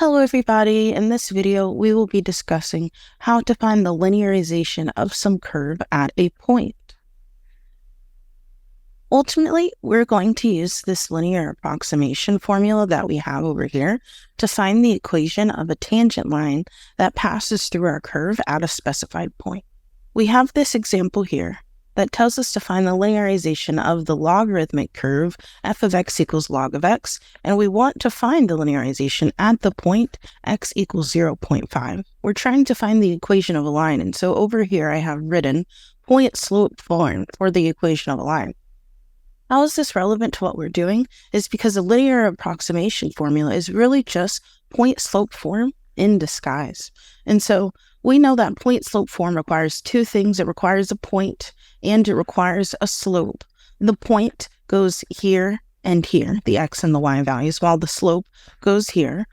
Hello everybody, in this video we will be discussing how to find the linearization of some curve at a point. Ultimately, we're going to use this linear approximation formula that we have over here to find the equation of a tangent line that passes through our curve at a specified point. We have this example here that tells us to find the linearization of the logarithmic curve f of x equals log of x, and we want to find the linearization at the point x equals 0.5. We're trying to find the equation of a line, and so over here I have written point slope form for the equation of a line. How is this relevant to what we're doing? Is because the linear approximation formula is really just point slope form in disguise. And so we know that point slope form requires two things. It requires a point and it requires a slope. The point goes here and here, the x and the y values, while the slope goes here.